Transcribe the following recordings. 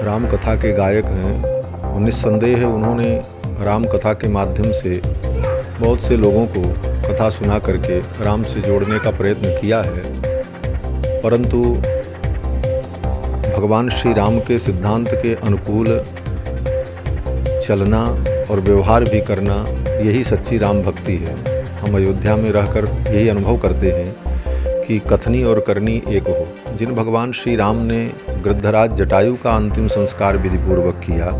राम कथा के गायक हैं और निस्संदेह उन्होंने राम कथा के माध्यम से बहुत से लोगों को कथा सुना करके राम से जोड़ने का प्रयत्न किया है। परंतु भगवान श्री राम के सिद्धांत के अनुकूल चलना और व्यवहार भी करना यही सच्ची राम भक्ति है। हम अयोध्या में रहकर यही अनुभव करते हैं कि कथनी और करनी एक हो। जिन भगवान श्री राम ने गृद्धराज जटायु का अंतिम संस्कार विधिपूर्वक किया,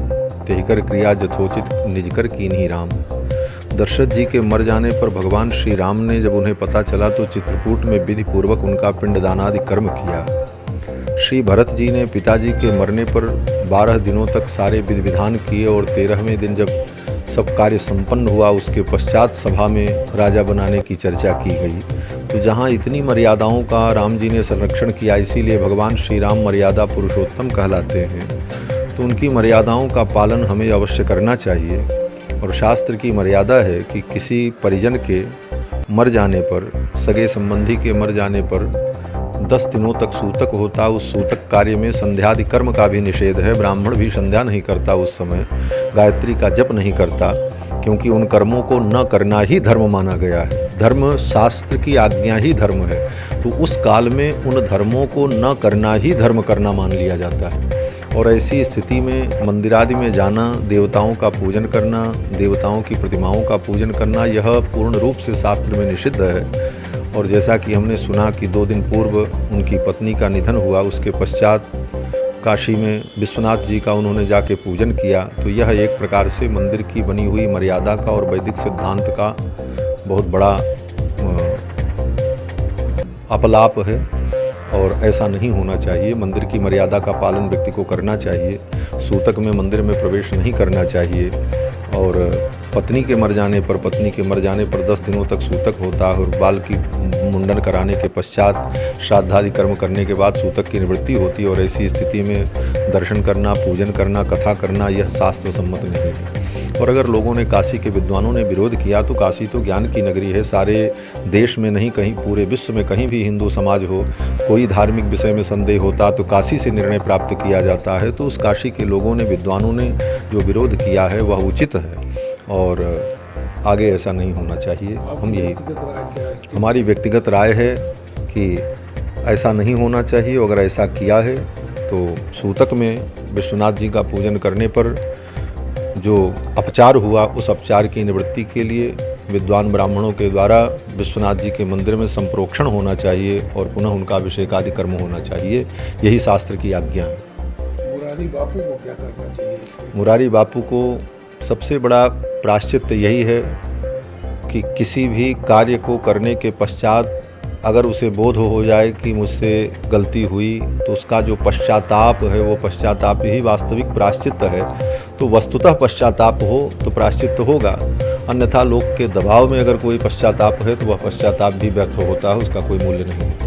तेहिकर क्रिया जथोचित निजकर कीन्ही राम। दशरथ जी के मर जाने पर भगवान श्री राम ने जब उन्हें पता चला तो चित्रकूट में विधिपूर्वक उनका पिंडदानादि कर्म किया। श्री भरत जी ने पिताजी के मरने पर 12 दिनों तक सारे विधि विधान किए और 13वें दिन जब सब कार्य संपन्न हुआ उसके पश्चात सभा में राजा बनाने की चर्चा की गई। तो जहाँ इतनी मर्यादाओं का राम जी ने संरक्षण किया, इसीलिए भगवान श्री राम मर्यादा पुरुषोत्तम कहलाते हैं। तो उनकी मर्यादाओं का पालन हमें अवश्य करना चाहिए। और शास्त्र की मर्यादा है कि किसी परिजन के मर जाने पर, सगे संबंधी के मर जाने पर 10 दिनों तक सूतक होता। उस सूतक कार्य में संध्यादि कर्म का भी निषेध है। ब्राह्मण भी संध्या नहीं करता, उस समय गायत्री का जप नहीं करता, क्योंकि उन कर्मों को न करना ही धर्म माना गया है। धर्म शास्त्र की आज्ञा ही धर्म है। तो उस काल में उन धर्मों को न करना ही धर्म करना मान लिया जाता है। और ऐसी स्थिति में मंदिरादि में जाना, देवताओं का पूजन करना, देवताओं की प्रतिमाओं का पूजन करना, यह पूर्ण रूप से शास्त्र में निषिद्ध है। और जैसा कि हमने सुना कि 2 दिन पूर्व उनकी पत्नी का निधन हुआ, उसके पश्चात काशी में विश्वनाथ जी का उन्होंने जाके पूजन किया। तो यह एक प्रकार से मंदिर की बनी हुई मर्यादा का और वैदिक सिद्धांत का बहुत बड़ा अपलाप है और ऐसा नहीं होना चाहिए। मंदिर की मर्यादा का पालन व्यक्ति को करना चाहिए। सूतक में मंदिर में प्रवेश नहीं करना चाहिए। और पत्नी के मर जाने पर 10 दिनों तक सूतक होता है और बाल की मुंडन कराने के पश्चात श्राद्धादि कर्म करने के बाद सूतक की निवृत्ति होती है। और ऐसी स्थिति में दर्शन करना, पूजन करना, कथा करना यह शास्त्र सम्मत नहीं है। और अगर लोगों ने, काशी के विद्वानों ने विरोध किया, तो काशी तो ज्ञान की नगरी है। सारे देश में नहीं, कहीं पूरे विश्व में कहीं भी हिंदू समाज हो, कोई धार्मिक विषय में संदेह होता तो काशी से निर्णय प्राप्त किया जाता है। तो उस काशी के लोगों ने, विद्वानों ने जो विरोध किया है वह उचित है और आगे ऐसा नहीं होना चाहिए। हम यही, हमारी व्यक्तिगत राय है कि ऐसा नहीं होना चाहिए। अगर ऐसा किया है तो सूतक में विश्वनाथ जी का पूजन करने पर जो अपचार हुआ, उस अपचार की निवृत्ति के लिए विद्वान ब्राह्मणों के द्वारा विश्वनाथ जी के मंदिर में संप्रोक्षण होना चाहिए और पुनः उनका अभिषेक आदि कर्म होना चाहिए। यही शास्त्र की आज्ञा है। मुरारी बापू को क्या करना चाहिए? मुरारी बापू को सबसे बड़ा प्रायश्चित यही है कि किसी भी कार्य को करने के पश्चात अगर उसे बोध हो जाए कि मुझसे गलती हुई, तो उसका जो पश्चाताप है वो पश्चाताप ही वास्तविक प्रायश्चित है। तो वस्तुतः पश्चाताप हो तो प्रायश्चित होगा, अन्यथा लोग के दबाव में अगर कोई पश्चाताप है तो वह पश्चाताप भी व्यर्थ होता है, उसका कोई मूल्य नहीं।